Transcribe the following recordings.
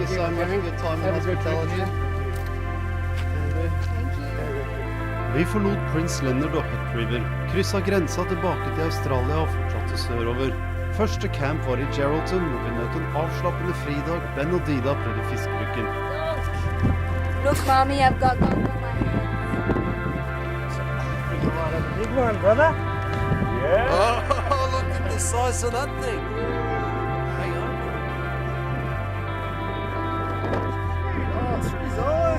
you so much for your time and hospitality. Vi forlot Prince Leonard og Hutt River, krysset grensa tilbake til Australia og fortsatte sørover. Første camp var i Geraldton, hvor vi møtte en avslappende fridag. Ben og Dida prøvde fiskelykken. Look, mommy, I've got gum on my That's a big one, brother. Yeah. Oh, look at the size of that thing. Hang on. Oh, it's through his eye.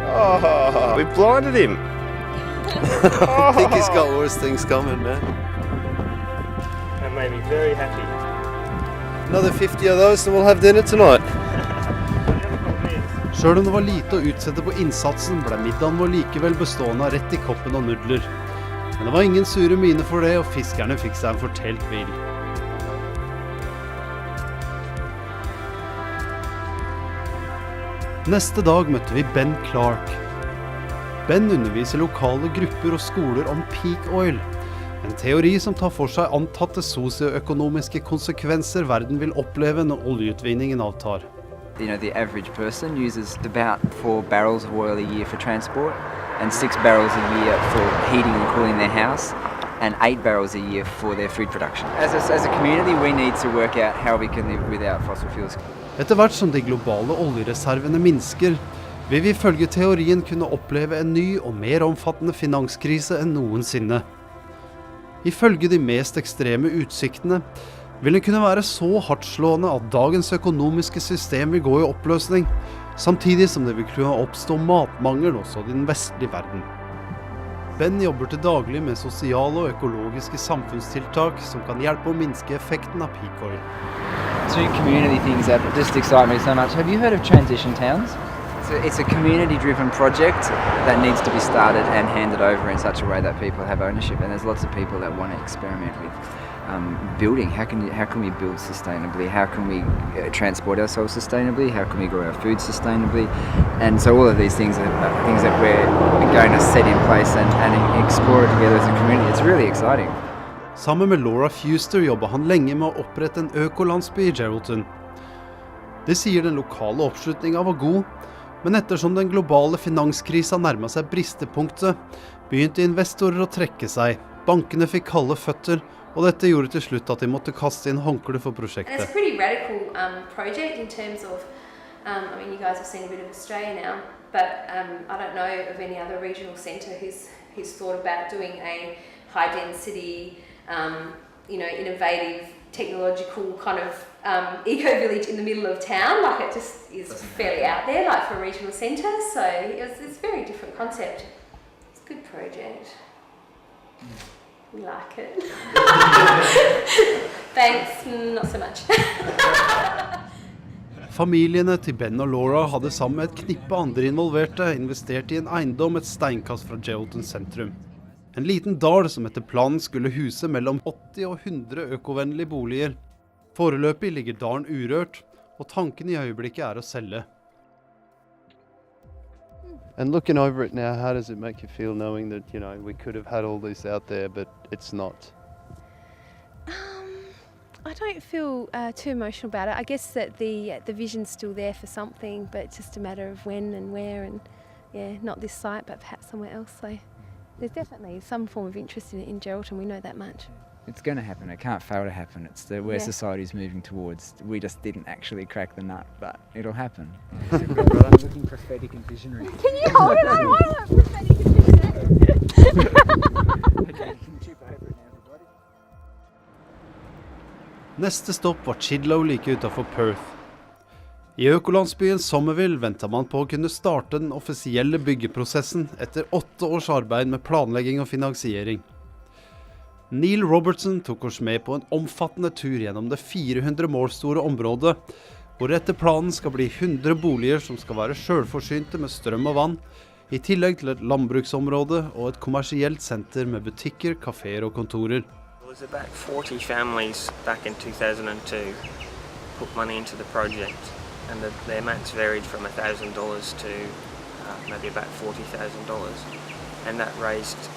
Oh, we blinded him. I think he's got worse things coming, man. That made me very happy. Another 50 of those and we'll have dinner tonight. Selv om det var lite å utsette på innsatsen, ble middagen vår likevel bestående av rett i koppen og nudler. Men det var ingen sure mine for det, og fiskerne fikk seg en fortelt hvil. Neste dag møtte vi Ben Clark. Ben underviser lokale grupper og skoler om peak oil, en teori som tar for seg antatte sosioøkonomiske konsekvenser verden vil oppleve når oljeutvinningen avtar. You know, the average person uses about 4 barrels of oil a year for transport and 6 barrels a year for heating and cooling their house and 8 barrels a year for their food production. As a community, we need to work out how we can live without fossil fuels. Etter hvert som de globale oljereservene minsker, vil vi ifølge teorien kunne oppleve en ny og mer omfattende finanskrise enn noensinne. Ifølge de mest ekstreme utsiktene vil den kunne være så hardtslående at dagens økonomiske system vil gå i oppløsning, samtidig som det vil kunne oppstå matmangel også i den vestlige verden. Ben jobber til daglig med sosiale og økologiske samfunnstiltak som kan hjelpe å minske effekten av peak oil. 2 community things that just excite me so much. Have you heard of Transition Towns? It's a community-driven project that needs to be started and handed over in such a way that people have ownership, and there's lots of people that want to experiment with building. How can we build sustainably? How can we transport ourselves sustainably? How can we grow our food sustainably? And so all of these things are things that we're going to set in place and explore together as a community. It's really exciting. Sammen med Laura Fuster jobber han lenge med å opprette en økolandsby i Geraldton. Det sier den lokale oppslutningen var god, men ettersom den globale finanskrisa nærmet seg bristepunktet, begynte investorer å trekke seg. Bankene fikk kalde føtter, og dette gjorde til slutt at de måtte kaste inn håndkle for prosjektet. And it's a pretty radical project in terms of, I mean, you guys have seen a bit of Australia now, but I don't know of any other regional centre who's thought about doing a high density, innovative, technological kind of eco-village in the middle of town. Like, it just is fairly out there, like, for a regional centre. So it's a very different concept. It's a good project. We like it. Thanks, not so much. Familiene til Ben og Laura hadde sammen med et knippe andre involverte investert i en eiendom et steinkast fra Geraldton sentrum. En liten dal som etter planen skulle huse mellom 80 og 100 økovennlige boliger. Foreløpig ligger dalen urørt, og tanken i øyeblikket er å selge. And looking over it now, how does it make you feel knowing that, you know, we could have had all this out there, but it's not? I don't feel too emotional about it. I guess that the vision's still there for something, but it's just a matter of when and where, and yeah, not this site, but perhaps somewhere else. So there's definitely some form of interest in Geraldton, we know that much. It's going to happen. It can't fail to happen. It's where society's moving towards. We just didn't actually crack the nut, but it'll happen. I'm looking prophetic and visionary. Can you hold it? I want that prophetic and visionary. Neste stopp var Chidlow like utenfor Perth. I økolandsbyen Somerville ventet man på å kunne starte den offisielle byggeprosessen etter 8 års arbeid med planlegging og finansiering. Neil Robertson tok oss med på en omfattende tur gjennom det 400 mål store området, hvor etter planen skal bli 100 boliger som skal være selvforsynte med strøm og vann, i tillegg til et landbruksområde og et kommersielt senter med butikker, kaféer og kontorer. There was about 40 families back in 2002 put money into the project, and the amounts varied from $1,000 to maybe about $40,000, and that raised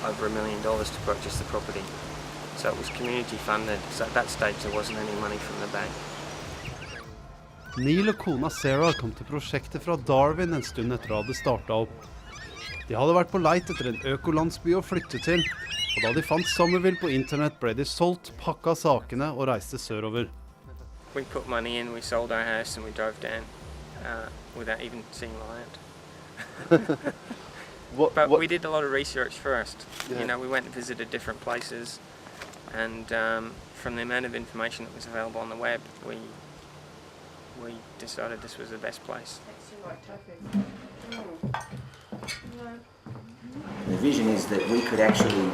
over $1 million to purchase the property. So it was community funded, so at that stage there wasn't any money from the bank. Neil og kona Sarah kom til prosjektet fra Darwin en stund etter å ha startet opp. De hadde vært på leit etter en økolandsby å flytte til, og da de fant Somerville på internett ble de solgt, pakket sakene og reiste sørover. We put money in, we sold our house and we drove down without even seeing the land. But we did a lot of research first. Yeah. You know, we went and visited different places, and from the amount of information that was available on the web, we decided this was the best place. The vision is that we could actually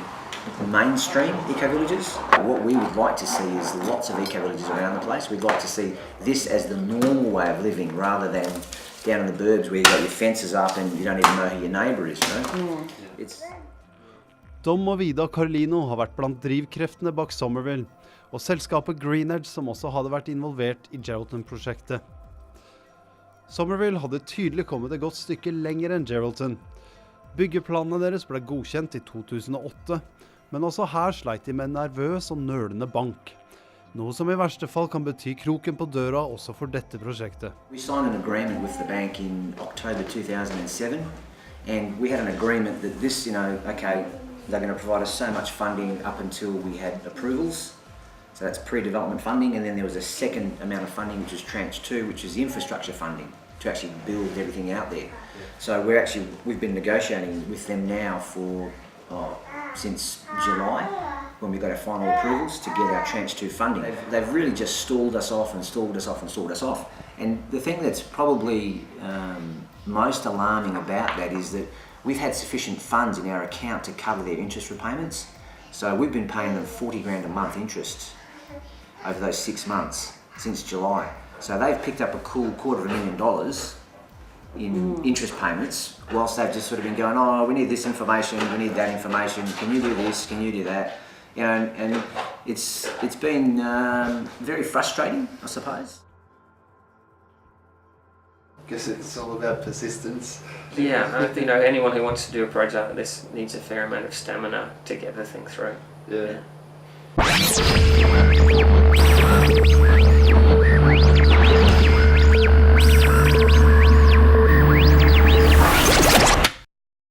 mainstream eco-villages. What we would like to see is lots of eco-villages around the place. We'd like to see this as the normal way of living rather than down in the burbs where you've got your fences up and you don't even know who your neighbour is, you know? It's... Dom og Vida Carlino har vært blant drivkreftene bak Somerville, og selskapet Greenedge som også hadde vært involvert i Geraldton-prosjektet. Somerville hadde tydelig kommet et godt stykke lenger enn Geraldton. Byggeplanene deres ble godkjent i 2008, men også her sleit de med en nervøs og nølende bank. Noe som i verste fall kan bety kroken på døra også for dette prosjektet. We signed an agreement with the bank in October 2007, and we had an agreement that this, you know, okay, they're going to provide us so much funding up until we had approvals. So that's pre-development funding, and then there was a second amount of funding, which is tranche 2, which is the infrastructure funding to actually build everything out there. So we've been negotiating with them now for since July, when we got our final approvals to get our tranche 2 funding. They've really just stalled us off and stalled us off and stalled us off. And the thing that's probably most alarming about that is that we've had sufficient funds in our account to cover their interest repayments. So we've been paying them 40 grand a month interest over those 6 months since July. So they've picked up a cool $250,000 in interest payments, whilst they've just sort of been going, oh, we need this information, we need that information, can you do this, can you do that? You know, and it's been very frustrating, I suppose. I guess it's all about persistence. Yeah, I think, you know, anyone who wants to do a project like this needs a fair amount of stamina to get the thing through. Yeah.